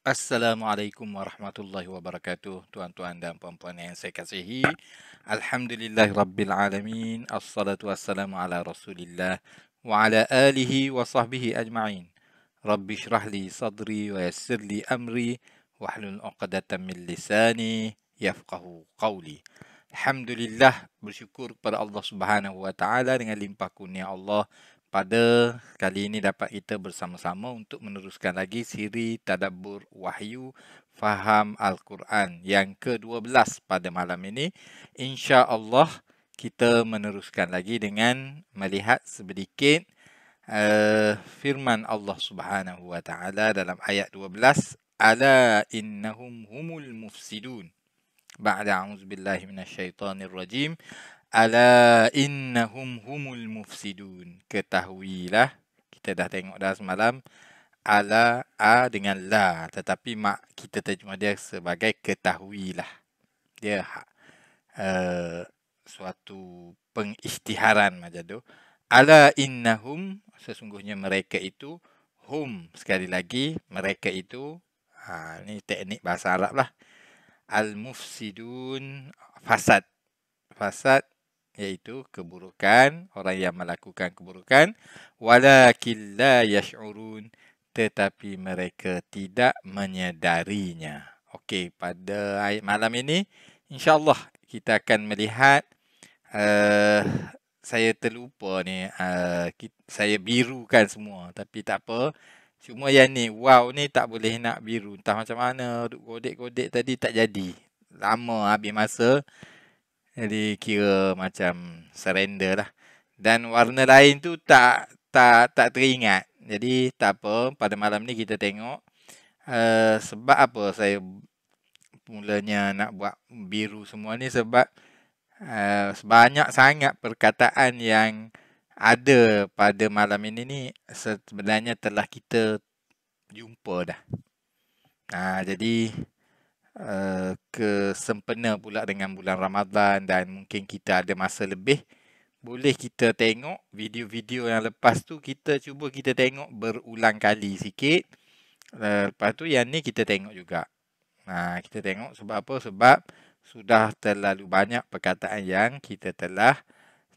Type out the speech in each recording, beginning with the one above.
Assalamualaikum warahmatullahi wabarakatuh. Tuan-tuan dan puan-puan yang saya kasihi. Alhamdulillahirrabbilalamin. Assalatu wassalamu ala rasulillah. Wa ala alihi wa sahbihi ajma'in. Rabbi syrah li sadri wa yassir li amri. Wahlul uqadatan min lisani. Yafqahu qawli. Alhamdulillah, bersyukur kepada Allah Subhanahu wa taala dengan limpah kurnia Allah pada kali ini dapat kita bersama-sama untuk meneruskan lagi siri Tadabbur Wahyu Faham Al-Quran yang ke-12 pada malam ini. Insya-Allah kita meneruskan lagi dengan melihat sedikit firman Allah Subhanahu wa taala dalam ayat 12, ala innahum humul mufsidun. Ba'da a'udzubillahi minasyaitonir rajim. Ala innahum humul mufsidun. Ketahuilah, kita dah tengok dah semalam, ala a dengan la, tetapi mak kita terjemah dia sebagai ketahuilah. Dia suatu pengisytiharan macam tu. Ala innahum, sesungguhnya mereka itu, hum, sekali lagi mereka itu, ni teknik bahasa Arab lah, al-mufsidun, fasad. Fasad iaitu keburukan, orang yang melakukan keburukan. Walakin la yash'urun, tetapi mereka tidak menyedarinya. Okey, pada ayat malam ini insya-Allah kita akan melihat saya terlupa ni, saya birukan semua, tapi tak apa. Cuma yang ni, wow ni tak boleh nak biru. Entah macam mana, duk kodek-kodek tadi tak jadi. Lama habis masa. Jadi kira macam surrender lah. Dan warna lain tu tak teringat. Jadi tak apa, pada malam ni kita tengok sebab apa saya mulanya nak buat biru semua ni, sebab sebanyak sangat perkataan yang ada pada malam ini ni sebenarnya telah kita jumpa dah. Jadi kesempena pula dengan bulan Ramadan dan mungkin kita ada masa lebih, boleh kita tengok video-video yang lepas tu, kita cuba kita tengok berulang kali sikit. Lepas tu yang ni kita tengok juga. Kita tengok sebab apa? Sebab sudah terlalu banyak perkataan yang kita telah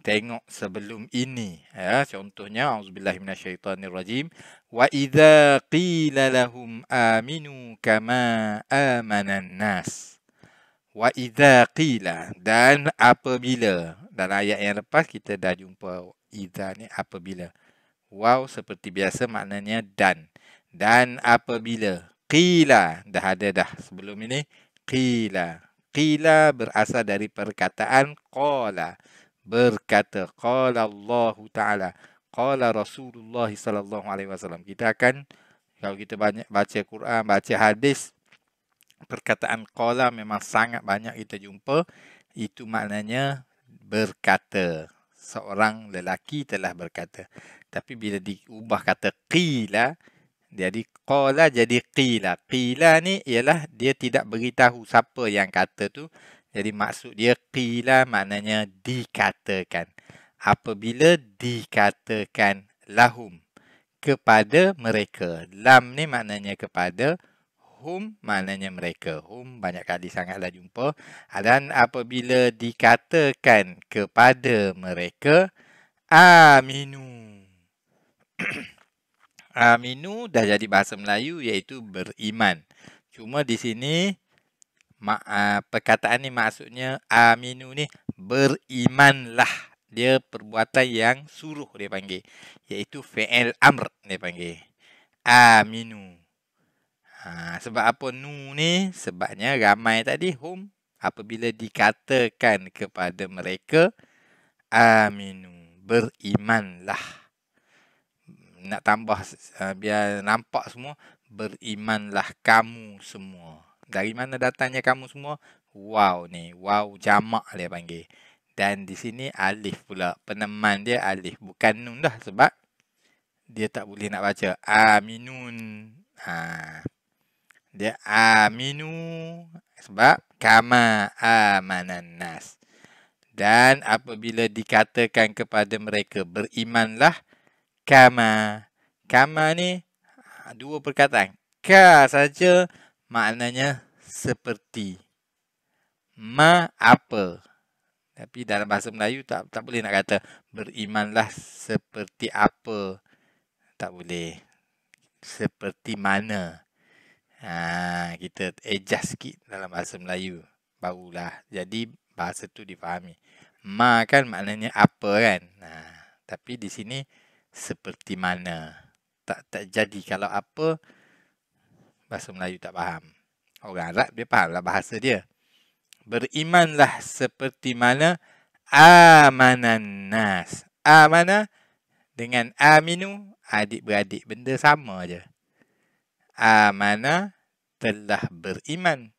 tengok sebelum ini. Contohnya, auzubillahi minasyaitonirrajim. Wa idza qila lahum aminu kama amanan nas. Wa idza qila, dan apabila. Dalam ayat yang lepas kita dah jumpa idza ni apabila. Waw seperti biasa maknanya dan. Dan apabila. Qila, dah ada dah sebelum ini. Qila. Qila berasal dari perkataan qala, berkata. Qala Allah Ta'ala, qala Rasulullah sallallahu alaihi wasallam. Kita akan, kalau kita banyak baca Quran, baca hadis, perkataan qala memang sangat banyak kita jumpa. Itu maknanya berkata. Seorang lelaki telah berkata. Tapi bila diubah kata qila, jadi qala jadi qila. Qila ni ialah dia tidak beritahu siapa yang kata tu. Jadi maksud dia qila maknanya dikatakan. Apabila dikatakan lahum, kepada mereka. Lam ni maknanya kepada, hum maknanya mereka. Hum banyak kali sangatlah jumpa. Dan apabila dikatakan kepada mereka, aminu. Aminu dah jadi bahasa Melayu iaitu beriman. Cuma di sini perkataan ni maksudnya aminu ni berimanlah. Dia perbuatan yang suruh dia panggil. Iaitu fi'il amr dia panggil. Aminu. Sebab apa nu ni? Sebabnya ramai tadi hum. Apabila dikatakan kepada mereka, aminu, berimanlah. Nak tambah biar nampak semua, berimanlah kamu semua. Dari mana datangnya kamu semua? Waw ni, waw jamak dia panggil. Dan di sini alif pula, peneman dia alif, bukan nun dah, sebab dia tak boleh nak baca aminun. Dia aminu sebab kama amanan nas. Dan apabila dikatakan kepada mereka berimanlah, kama. Kama ni dua perkataan. Ka saja maknanya seperti. Ma apa. Tapi dalam bahasa Melayu tak boleh nak kata berimanlah seperti apa. Tak boleh. Seperti mana. Kita adjust sikit dalam bahasa Melayu. Barulah. Jadi bahasa tu difahami. Ma kan maknanya apa kan. Tapi di sini seperti mana. Tak jadi. Kalau apa, bahasa Melayu tak faham. Orang Arab dia faham lah bahasa dia. Berimanlah seperti mana amanan nas. Amana dengan aminu adik-beradik benda sama je. Amana telah beriman.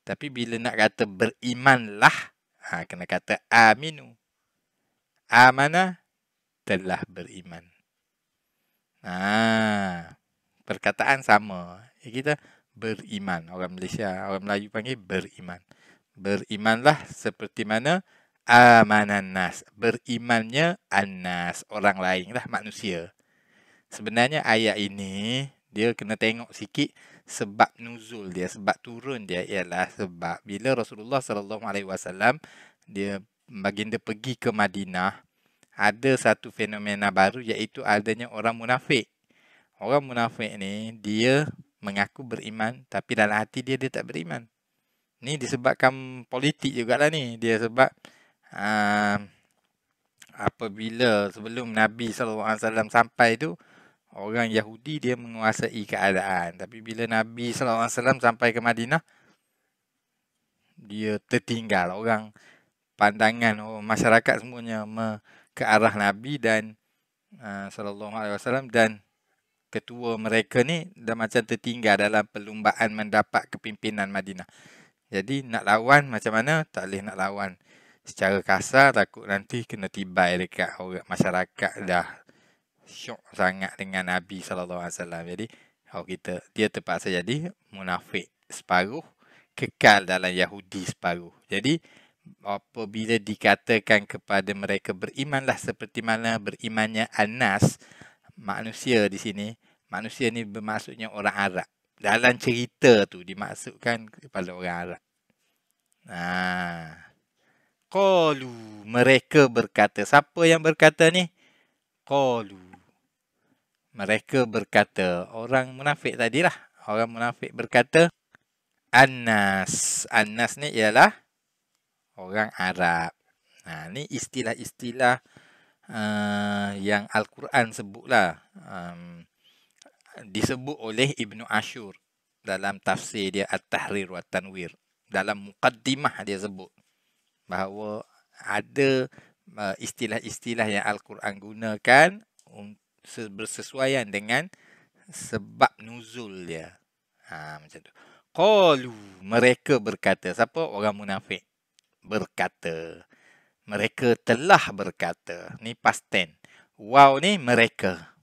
Tapi bila nak kata berimanlah, kena kata aminu. Amana telah beriman. Perkataan sama. Kita beriman. Orang Malaysia, orang Melayu panggil beriman. Berimanlah seperti mana amanan nas. Berimannya an-nas, orang lain lah, manusia. Sebenarnya ayat ini dia kena tengok sikit sebab nuzul dia, sebab turun dia ialah sebab bila Rasulullah SAW dia baginda pergi ke Madinah, ada satu fenomena baru iaitu adanya orang munafik. Orang munafik ni dia mengaku beriman tapi dalam hati dia tak beriman. Ni disebabkan politik jugalah ni. Dia sebab apabila sebelum Nabi SAW sampai tu, orang Yahudi dia menguasai keadaan. Tapi bila Nabi SAW sampai ke Madinah, dia tertinggal. Orang pandangan masyarakat semuanya ke arah Nabi dan SAW dan ketua mereka ni dah macam tertinggal dalam perlumbaan mendapat kepimpinan Madinah. Jadi nak lawan macam mana? Tak boleh nak lawan secara kasar, takut nanti kena tibai dekat orang masyarakat dah syok sangat dengan Nabi SAW. Jadi dia terpaksa jadi munafik separuh, kekal dalam Yahudi separuh. Jadi apabila dikatakan kepada mereka berimanlah seperti mana berimannya Anas, manusia di sini, manusia ni bermaksudnya orang Arab. Dalam cerita tu dimaksudkan kepada orang Arab. Qalu, mereka berkata. Siapa yang berkata ni? Qalu. Mereka berkata. Orang munafik tadilah. Orang munafik berkata. Annas. Annas ni ialah orang Arab. Ni istilah-istilah yang Al-Quran sebutlah. Disebut oleh Ibnu Ashur dalam tafsir dia At-Tahrir wa Tanwir. Dalam muqaddimah dia sebut bahawa ada istilah-istilah yang Al-Quran gunakan bersesuaian dengan sebab nuzul dia. Macam tu. Qalu, mereka berkata. Siapa? Orang munafik berkata. Mereka telah berkata. Ni past tense. Waw ni mereka.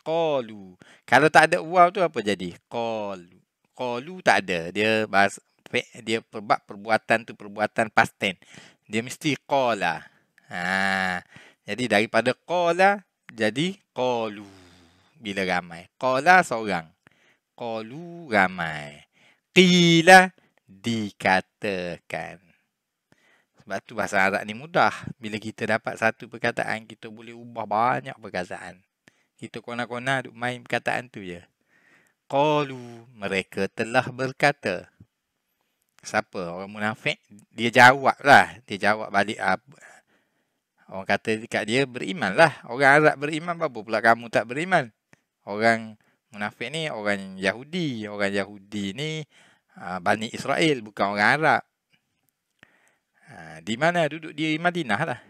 Qalu. Kalau tak ada waw tu apa jadi? Qalu. Qalu tak ada. Dia perbuatan tu perbuatan past tense. Dia mesti qala. Jadi daripada qala jadi qalu bila ramai. Qala seorang. Qalu ramai. Qila dikatakan. Sebab tu bahasa Arab ni mudah. Bila kita dapat satu perkataan, kita boleh ubah banyak perkataan. Kita kona-kona duk main perkataan tu je. Qalu, mereka telah berkata. Siapa? Orang munafik. Dia jawab lah. Dia jawab balik. Orang kata dekat dia, beriman lah. Orang Arab beriman, apa pula kamu tak beriman? Orang munafik ni orang Yahudi. Orang Yahudi ni Bani Israel, bukan orang Arab. Di mana? Duduk di Madinah lah.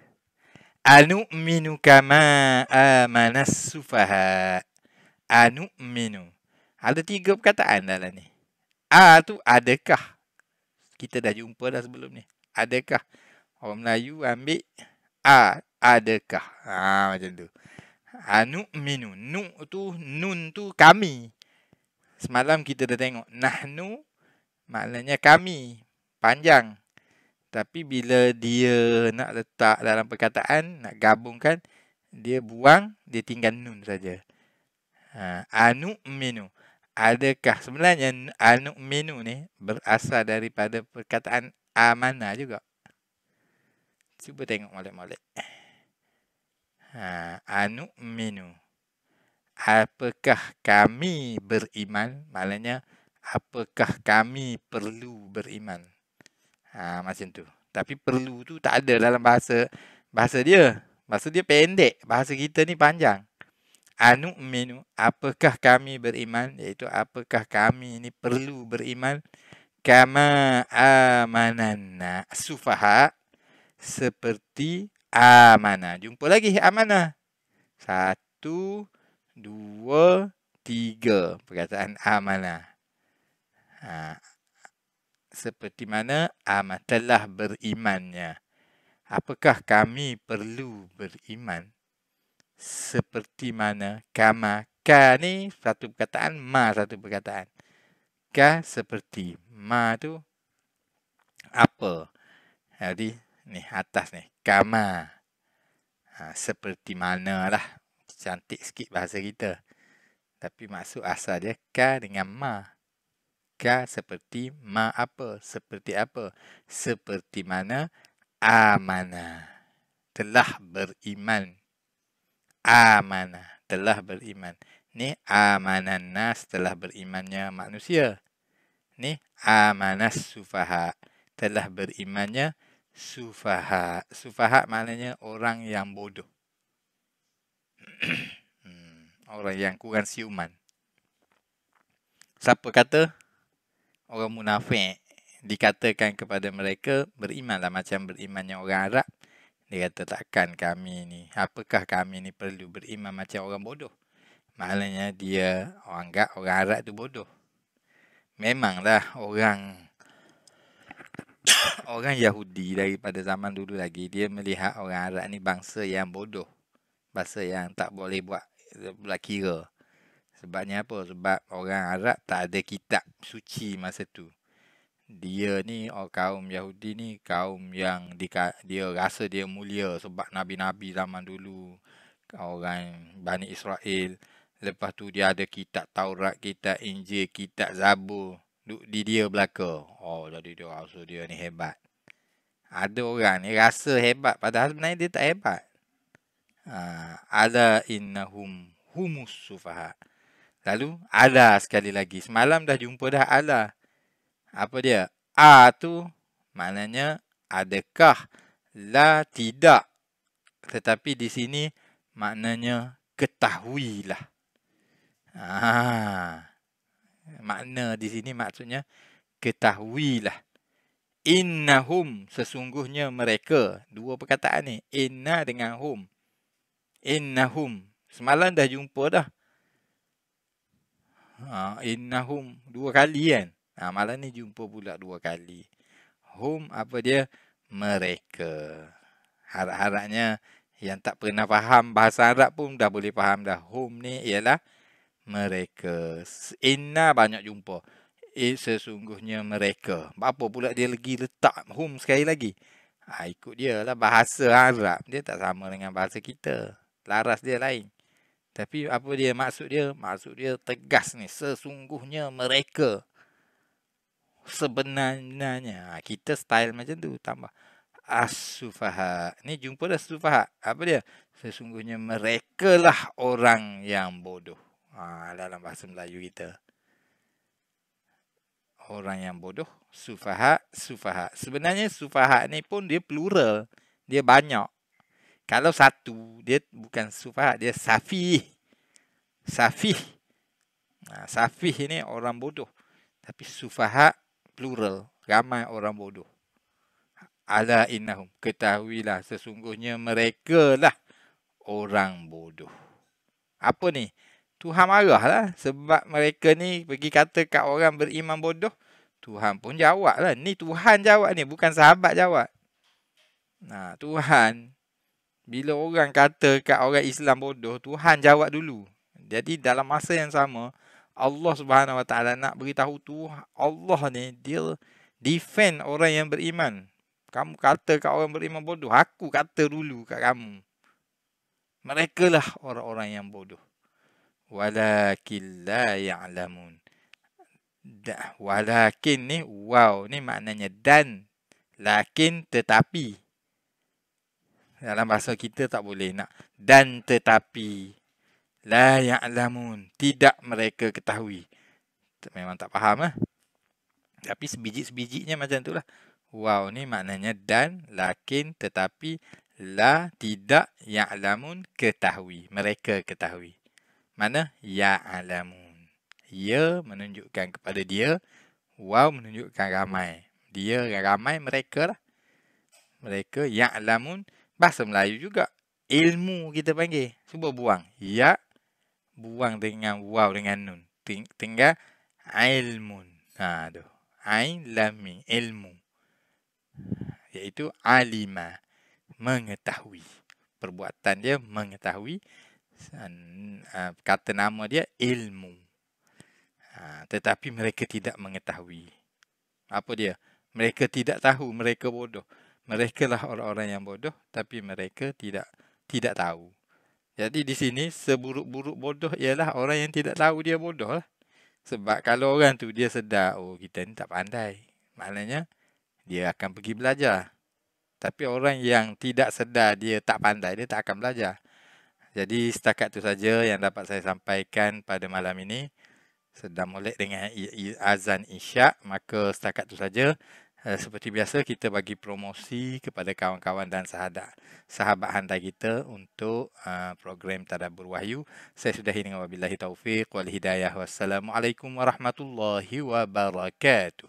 Anu'minu kama amanas sufaha. Anu'minu. Ada 3 perkataan dalam ni. Tu adakah. Kita dah jumpa dah sebelum ni. Adakah. Orang Melayu ambil adakah. Macam tu. Anu'minu. Nun tu kami. Semalam kita dah tengok. Nahnu maknanya kami. Panjang. Tapi bila dia nak letak dalam perkataan, nak gabungkan, dia buang, dia tinggal nun saja. Anu'minu. Adakah sebenarnya anu'minu ni berasal daripada perkataan amana juga. Cuba tengok molek-molek. Anu'minu. Apakah kami beriman? Maknanya, apakah kami perlu beriman? Macam tu. Tapi perlu tu tak ada dalam bahasa dia. Bahasa dia pendek. Bahasa kita ni panjang. Anu'minu. Apakah kami beriman? Iaitu apakah kami ni perlu beriman? Kama amananna sufaha. Seperti amanah. Jumpa lagi amanah. 1, 2, 3. Perkataan amanah. Seperti mana telah berimannya. Apakah kami perlu beriman? Seperti mana kama. Ka ni satu perkataan, ma satu perkataan. Ka seperti, ma tu apa. Jadi ni atas ni, kama. Seperti mana lah. Cantik sikit bahasa kita. Tapi maksud asal dia ka dengan ma. Ka seperti, ma apa? Seperti apa? Seperti mana amanah. Telah beriman. Amanah. Telah beriman. Ni amanan nas, telah berimannya manusia. Ni amanas sufaha. Telah berimannya sufaha. Sufaha maknanya orang yang bodoh. Orang yang kurang siuman. Siapa kata? Orang munafik. Dikatakan kepada mereka, berimanlah macam berimannya orang Arab. Dia kata, takkan kami ni, apakah kami ni perlu beriman macam orang bodoh? Maknanya dia anggap orang Arab tu bodoh. Memanglah orang Yahudi daripada zaman dulu lagi, dia melihat orang Arab ni bangsa yang bodoh. Bangsa yang tak boleh buat kira. Sebabnya apa? Sebab orang Arab tak ada kitab suci masa tu. Dia ni, kaum Yahudi ni, kaum yang dia rasa dia mulia sebab Nabi-Nabi zaman dulu. Orang Bani Israel. Lepas tu dia ada kitab Taurat, kitab Injil, kitab Zabur. Di dia belaka. Jadi dia rasa dia ni hebat. Ada orang ni rasa hebat padahal sebenarnya dia tak hebat. Ala innahum humus sufaha. Lalu ala sekali lagi. Semalam dah jumpa dah ala. Apa dia? Tu maknanya adakah, la tidak. Tetapi di sini maknanya ketahuilah. Makna di sini maksudnya ketahuilah. Innahum, sesungguhnya mereka. Dua perkataan ni. Inna dengan hum. Innahum. Semalam dah jumpa dah. Innahum. 2 kali kan. Malam ni jumpa pula 2 kali. Hum apa dia? Mereka. Harap-harapnya yang tak pernah faham bahasa Arab pun dah boleh faham dah. Hum ni ialah mereka. Inna banyak jumpa. Sesungguhnya mereka. Apa pula dia lagi letak hum sekali lagi? Ikut dia lah bahasa Arab. Dia tak sama dengan bahasa kita. Laras dia lain. Tapi apa dia maksud dia? Maksud dia tegas ni. Sesungguhnya mereka. Sebenarnya. Kita style macam tu. Tambah. As-sufaha. Ni jumpa dah sufaha. Apa dia? Sesungguhnya mereka lah orang yang bodoh. Dalam bahasa Melayu kita. Orang yang bodoh. Sufaha. Sufaha. Sebenarnya sufaha ni pun dia plural. Dia banyak. Kalau satu, dia bukan sufaha. Dia safih. Safih. Safih ni orang bodoh. Tapi sufaha plural. Ramai orang bodoh. Ala innahum. Ketahuilah sesungguhnya mereka lah orang bodoh. Apa ni? Tuhan marah lah. Sebab mereka ni pergi kata kat orang beriman bodoh. Tuhan pun jawab lah. Ni Tuhan jawab ni. Bukan sahabat jawab. Tuhan. Bila orang kata kat orang Islam bodoh. Tuhan jawab dulu. Jadi dalam masa yang sama. Allah Subhanahu Wa Taala nak beritahu Tuhan. Allah ni dia defend orang yang beriman. Kamu kata kat orang beriman bodoh. Aku kata dulu kat kamu. Mereka lah orang-orang yang bodoh. Walakin la ya'lamun. Walakin ni wow ni maknanya dan. Lakin tetapi. Dalam bahasa kita tak boleh nak dan tetapi. La ya'lamun. Tidak mereka ketahui. Memang tak faham lah. Tapi sebiji-sebijinya macam tu lah. Wow ni maknanya dan, lakin, tetapi, la, tidak, ya'lamun, ketahui. Mereka ketahui. Mana? Ya'lamun. Ya menunjukkan kepada dia. Wow menunjukkan ramai. Dia ramai, mereka lah. Mereka ya'lamun. Bahasa Melayu juga. Ilmu kita panggil. Cuba buang. Ya. Buang dengan wow dengan nun. Tinggal ilmun. Tu. Ain lam mim. Ilmu. Iaitu alima. Mengetahui. Perbuatan dia mengetahui. Kata nama dia ilmu. Tetapi mereka tidak mengetahui. Apa dia? Mereka tidak tahu. Mereka bodoh. Mereka lah orang-orang yang bodoh. Tapi mereka tidak tahu. Jadi di sini seburuk-buruk bodoh ialah orang yang tidak tahu dia bodoh lah. Sebab kalau orang tu dia sedar, oh kita ni tak pandai. Maknanya dia akan pergi belajar. Tapi orang yang tidak sedar dia tak pandai, dia tak akan belajar. Jadi setakat itu saja yang dapat saya sampaikan pada malam ini. Sedang molek dengan azan isyak, maka setakat itu saja. Seperti biasa kita bagi promosi kepada kawan-kawan dan sahabat handai kita untuk program Tadabbur Wahyu. Saya sudahi dengan wabillahi taufiq wal hidayah. Wassalamualaikum warahmatullahi wabarakatuh.